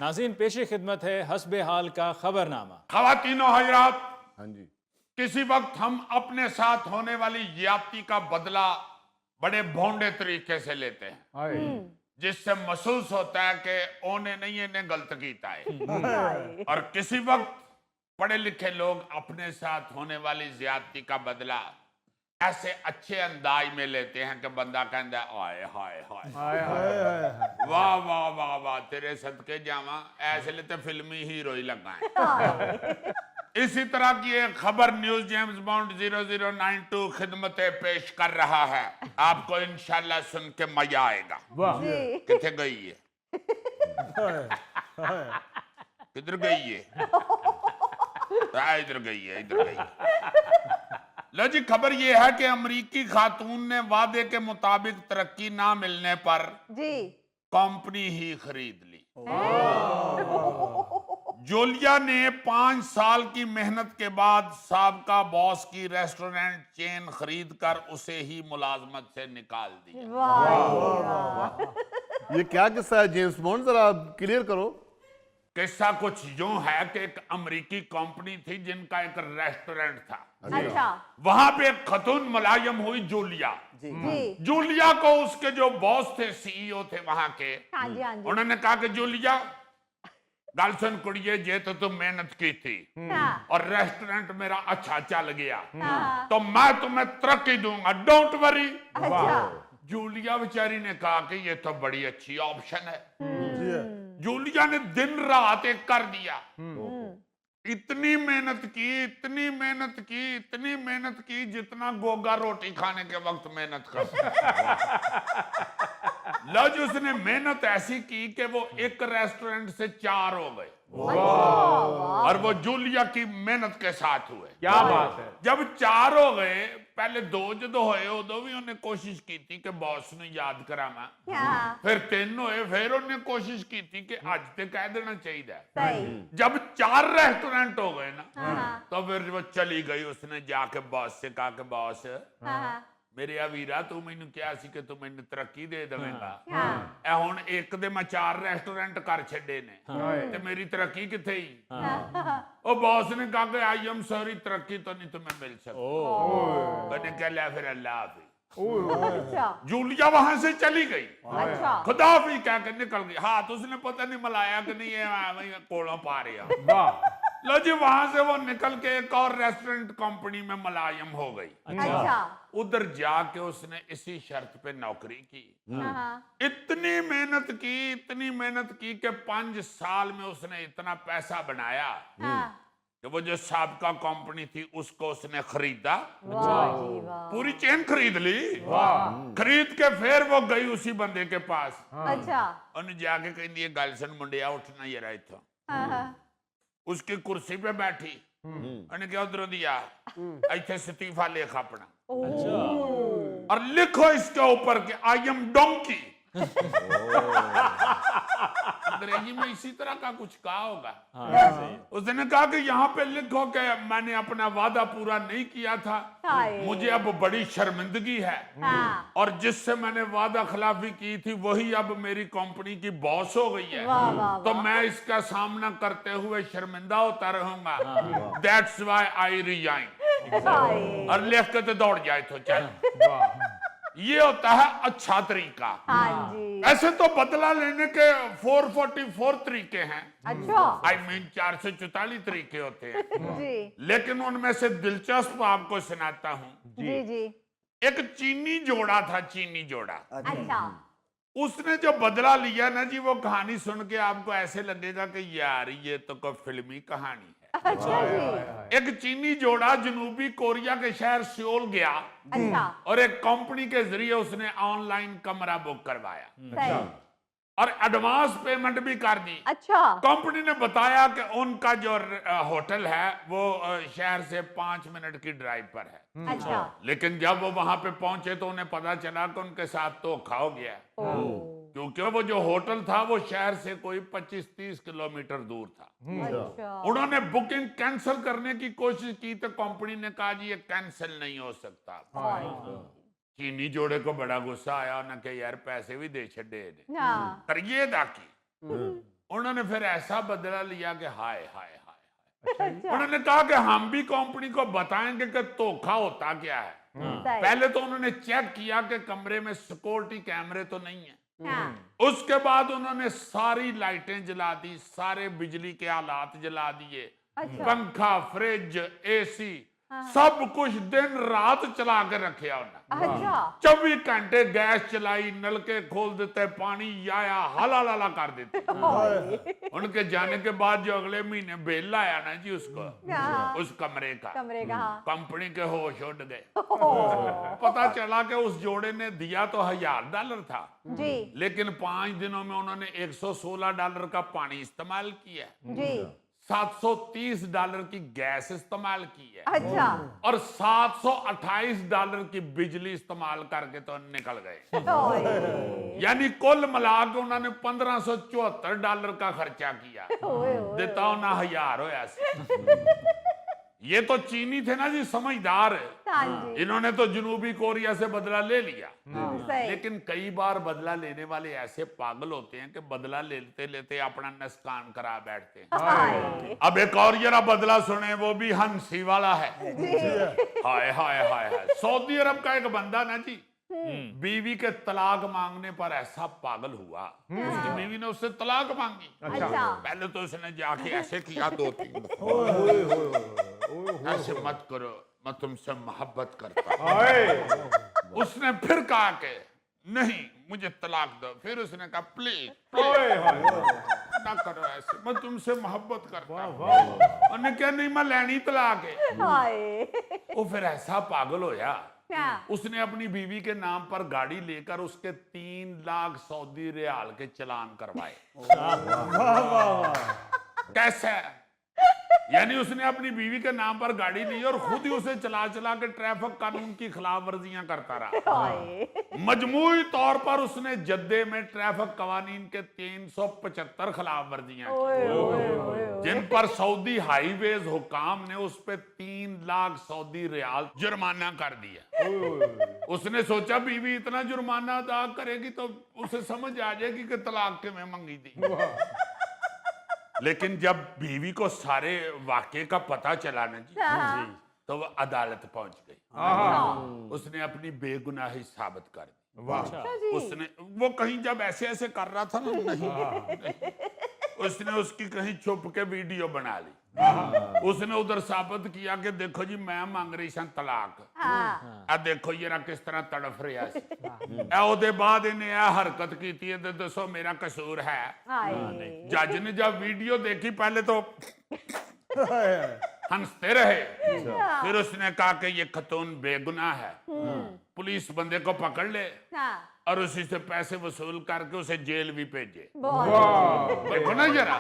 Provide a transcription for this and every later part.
ناظرین پیش خدمت ہے حسب حال کا خبر نامہ۔ خواتین و حضرات، ہاں جی، کسی وقت ہم اپنے ساتھ ہونے والی زیادتی کا بدلہ بڑے بھونڈے طریقے سے لیتے ہیں، جس سے محسوس ہوتا ہے کہ اونے نہیں انہیں غلط کیتا ہے، اور کسی وقت پڑھے لکھے لوگ اپنے ساتھ ہونے والی زیادتی کا بدلہ ایسے اچھے انداز میں لیتے ہیں کہ بندہ کہندا ہے آئے ہائے ہائے واہ واہ واہ واہ تیرے صدقے جاواں، ایسے لیتے فلمی ہیرو ہی لگا ہے۔ اسی طرح کی ایک خبر نیوز جیمز بانڈ 0092 خدمتیں پیش کر رہا ہے، آپ کو انشاءاللہ سن کے مزہ آئے گا۔ کتنے گئی ہے؟ کدھر گئی ہے؟ ادھر گئی ہے، ادھر گئی ہے۔ لو جی، خبر یہ ہے کہ امریکی خاتون نے وعدے کے مطابق ترقی نہ ملنے پر کمپنی ہی خرید لی۔ جولیا نے 5 سال کی محنت کے بعد سابقہ باس کی ریسٹورنٹ چین خرید کر اسے ہی ملازمت سے نکال دیا۔ یہ کیا قصہ ہے جیمز بانڈ، ذرا کلیئر کرو۔ قصہ کچھ یوں ہے کہ ایک امریکی کمپنی تھی جن کا ایک ریسٹورنٹ تھا، وہاں پہ ایک خاتون ملازم ہوئی جولیا۔ جولیا کو اس کے جو باس تھے، سی ای او تھے وہاں کے، انہوں نے کہا کہ جولیا گل سن کڑیے، جے تو تم محنت کی تھی اور ریسٹورنٹ میرا اچھا چل گیا تو میں تمہیں ترقی دوں گا، ڈونٹ وری۔ جولیا بیچاری نے کہا کہ یہ تو بڑی اچھی آپشن ہے۔ جولیا نے دن رات ایک کر دیا، اتنی محنت کی، اتنی محنت کی، اتنی محنت کی جتنا گوگا روٹی کھانے کے وقت محنت کرتا ہے۔ لو جی، اس نے محنت ایسی کی کہ وہ ایک ریسٹورنٹ سے 4 ہو گئے، اور وہ جولیا کی محنت کے ساتھ ہوئے۔ کیا بات ہے! جب 4 ہو گئے، پہلے 2 جدو ہوئے ادو بھی انہیں کوشش کی تھی کہ باس نے یاد کرانا، پھر 3 ہوئے، پھر انہیں کوشش کی تھی کہ آج تے کہہ دینا چاہیے۔ جب 4 ریسٹورنٹ ہو گئے نا، تو پھر وہ چلی گئی، اس نے جا کے باس سے کہا کہ باس میرے ویرا تو مینوں کیا سی کہ تو مینوں ترقی دے دیں گا، اے ہن ایک دے میں 4 ریسٹورنٹ کر چھڈے نے تے میری ترقی کتھے ہی؟ او باس نے کہا کہ آئی ایم سوری، ترقی تو نہیں تمہیں مل سکتی۔ میں نے کہا لے پھر اللہ حافظ۔ جولیا وہاں سے چلی گئی، خدا حافظ کہہ کے نکل گئی، ہاتھ اس نے پتہ نہیں ملایا کہ نہیں یہ کوڑوں پا رہا۔ لو جی، وہاں سے وہ نکل کے ایک اور ریسٹورنٹ کمپنی میں ملازم ہو گئی۔ ادھر جا کے اس نے اسی شرط پہ نوکری کی، اتنی محنت کی، اتنی محنت کی کہ 5 سال میں اس نے اتنا پیسہ بنایا کہ وہ جو سابقہ کمپنی تھی اس کو اس نے خریدا، پوری چین خرید لی، خرید کے پھر وہ گئی اسی بندے کے پاس، انہیں جا کے کہیں یہ گل سن منڈیا اٹھنا یہ رہا تھا، اس کی کرسی پہ بیٹھی، انہیں کیا ادھر دیا ایتھے استعفیٰ لکھ اپنا اور لکھو اس کے اوپر کہ آئی ایم ڈونکی۔ انگریزی میں اسی طرح کا کچھ کہا ہوگا۔ اس نے کہا کہ یہاں پہ لکھو کہ میں نے اپنا وعدہ پورا نہیں کیا تھا، مجھے اب بڑی شرمندگی ہے، اور جس سے میں نے وعدہ خلافی کی تھی وہی اب میری کمپنی کی باس ہو گئی ہے، تو میں اس کا سامنا کرتے ہوئے شرمندہ ہوتا رہوں گا، دیٹس وائی آئی ریزائن۔ اور لکھ کے تو دوڑ جائے تو چل۔ یہ ہوتا ہے اچھا طریقہ۔ ایسے تو بدلہ لینے کے 444 طریقے ہیں، I mean 444 طریقے ہوتے ہیں، لیکن ان میں سے دلچسپ آپ کو سناتا ہوں۔ ایک چینی جوڑا تھا، چینی جوڑا، اس نے جو بدلہ لیا نا جی، وہ کہانی سن کے آپ کو ایسے لگے گا کہ یار یہ تو کوئی فلمی کہانی ہے۔ ایک چینی جوڑا جنوبی کوریا کے شہر سیول گیا اور ایک کمپنی کے ذریعے اس نے آن لائن کمرہ بک کروایا اور ایڈوانس پیمنٹ بھی کر دی۔ کمپنی نے بتایا کہ ان کا جو ہوٹل ہے وہ شہر سے 5 منٹ کی ڈرائیو پر ہے، لیکن جب وہ وہاں پہ پہنچے تو انہیں پتا چلا کہ ان کے ساتھ دھوکا ہو گیا، کیونکہ وہ جو ہوٹل تھا وہ شہر سے کوئی 25-30 کلومیٹر دور تھا۔ انہوں نے بکنگ کینسل کرنے کی کوشش کی تو کمپنی نے کہا جی یہ کینسل نہیں ہو سکتا۔ چینی جوڑے کو بڑا غصہ آیا، انہوں نے کہا یار پیسے بھی دے چھڑے کریے دا کی۔ उन्होंने फिर ऐसा बदला लिया कि हाय हाय हाय। अच्छा उन्होंने कहा कि हम भी कंपनी को बताएंगे कि धोखा होता क्या है। सही पहले तो उन्होंने चेक किया कि कमरे में सिक्योरिटी कैमरे तो नहीं है। हाँ उसके बाद उन्होंने सारी लाइटें जला दी, सारे बिजली के आलात जला दिए, अच्छा पंखा, फ्रिज, एसी, सब कुछ दिन रात चला के रखे उन्हें। अच्छा 24 घंटे गैस चलाई, नलके खोल देते, पानी आया, हाला लाला कर देते। उनके जाने के बाद जो अगले महीने बिल आया ना जी उसको, हाँ उस कमरे का, कमरे का हाँ कंपनी के होश उड़ गए। पता चला कि उस जोड़े ने दिया तो $1000 था, जी लेकिन 5 दिनों में उन्होंने $116 का पानी इस्तेमाल किया, जी $730 की गैस इस्तेमाल की है, अच्छा और $728 की बिजली इस्तेमाल करके तो निकल गए। ओए यानी कुल मिला के उन्होंने $1574 का खर्चा किया। ओए ओए देता ना 1000 होया सी। ये तो चीनी थे ना जी, समझदार। हाँ जी इन्होंने तो जनूबी कोरिया से बदला ले लिया। सही लेकिन कई बार बदला लेने वाले ऐसे पागल होते हैं कि बदला लेते लेते अपना नुकसान करा बैठते हैं। हाय अब एक और जरा बदला सुने, वो भी हंसी वाला है। हाय हाय हाय हाय। सऊदी अरब का एक बंदा ना जी, बीवी के तलाक मांगने पर ऐसा पागल हुआ, उसकी बीवी ने उससे तलाक मांगी। अच्छा पहले तो उसने जाके ऐसे किया 2-3, ऐसे मत करो, मैं तुमसे मोहब्बत करता हूं। उसने फिर कहा कि नहीं मुझे तलाक दो। फिर उसने कहा प्लीज ना करो ऐसे, मैं तुमसे मोहब्बत करता हूं। उन्होंने कहा नहीं मैं लेनी तलाक है। हाय वो फिर ऐसा पागल होया, क्या उसने अपनी बीवी के नाम पर गाड़ी लेकर उसके 3 लाख सऊदी रियाल के चालान करवाए। कैसे? यानी उसने अपनी बीवी के नाम पर गाड़ी ली और खुद ही उसे चला चला के ट्रैफिक कानून की खिलाफ वर्जियां करता रहा। हाय मजमूई तौर पर उसने जद्दे में ट्रैफिक कवानीन के 375 खिलाफ वर्जियां की, ओए ओए ओए जिन पर सऊदी हाईवेज हुकाम ने उस पे 3 लाख सऊदी रियाल जुर्माना कर दिया। उसने सोचा बीवी इतना जुर्माना अदा करेगी तो उसे समझ आ जाएगी कि तलाक के में मंगी थी। लेकिन जब बीवी को सारे वाकये का पता चला ना जी, तो वो अदालत पहुंच गई। उसने अपनी बेगुनाही साबित कर दी। अच्छा जी उसने वो कहीं जब ऐसे ऐसे कर रहा था ना, नहीं उसने उसकी कहीं छुप के वीडियो बना ली। उसने उधर साबित किया कि देखो जी मैं मांग रही सन तलाक, हाँ आ देखो ये किस तरह तड़फ रहा सी। ए ओदे बाद इन्हें आ हरकत की थी, तो दसो मेरा कसूर है। हाय जज ने जब वीडियो देखी पहले तो हंसते रहे, फिर उसने कहा कि ये खतून बेगुनाह है, पुलिस बंदे को पकड़ ले हाँ और उसी से पैसे वसूल करके उसे जेल भी भेजे। बहुत देखो ना जरा,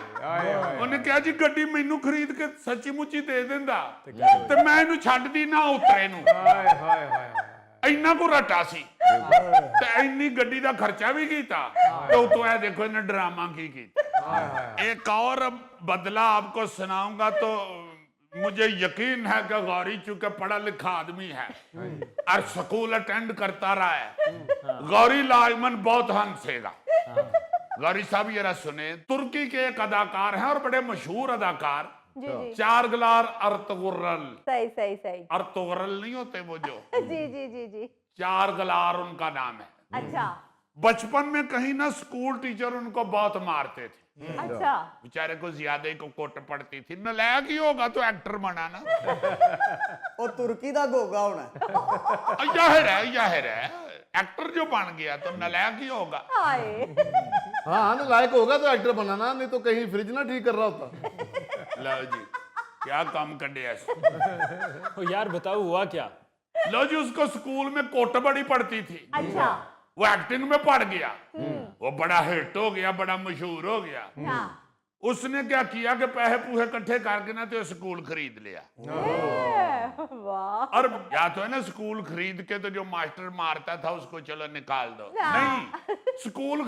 उन्हें क्या जी गड्डी मैनू खरीद के सच्ची मुच्ची दे देंदा ते मैं इनू छड्ड दी ना उतरे नू। इन्ना को रटा सी ते इन्नी गड्डी दा खर्चा भी कीता, तो उतो है देखो इन्हें ड्रामा की कीता। एक और बदला आपको सुनाऊंगा तो मुझे यकीन है कि गौरी चूंकि पढ़ा लिखा आदमी है और स्कूल अटेंड करता रहा है, गौरी लाजमन बहुत हंसेगा। गौरी साहब ये सुने, तुर्की के एक अदाकार हैं और बड़े मशहूर अदाकार, जी जी चारगलार अर्तुगरुल। सही सही सही अर्तुगरुल नहीं होते वो जो, जी जी जी जी चारगलार उनका नाम है। अच्छा बचपन में कहीं ना स्कूल टीचर उनको बहुत मारते थे, अच्छा बेचारे को ज्यादा ही को कोट पड़ती थी। नलायक ही होगा तो एक्टर बना ना। ਉਹ ਤੁਰਕੀ ਦਾ ਗੋਗਾ ਹੋਣਾ जाहिर है एक्टर जो बन गया तो नलायक ही होगा। हाय हाँ ना लायक होगा तो एक्टर बनाना, नहीं तो कहीं फ्रिज ना ठीक कर रहा होता। लो जी क्या काम कर दिया। तो यार बताओ हुआ क्या? लो जी उसको स्कूल में कोट बड़ी पड़ती थी, अच्छा वो एक्टिंग में पड़ गया, वो बड़ा हिट हो गया, बड़ा मशहूर हो गया। हाँ उसने क्या किया कि पैसे पूहे इकट्ठे करके ना तो स्कूल खरीद लिया। वाह और या तो है ना स्कूल खरीद के तो जो मास्टर मारता था उसको चलो निकाल दो, नहीं स्कूल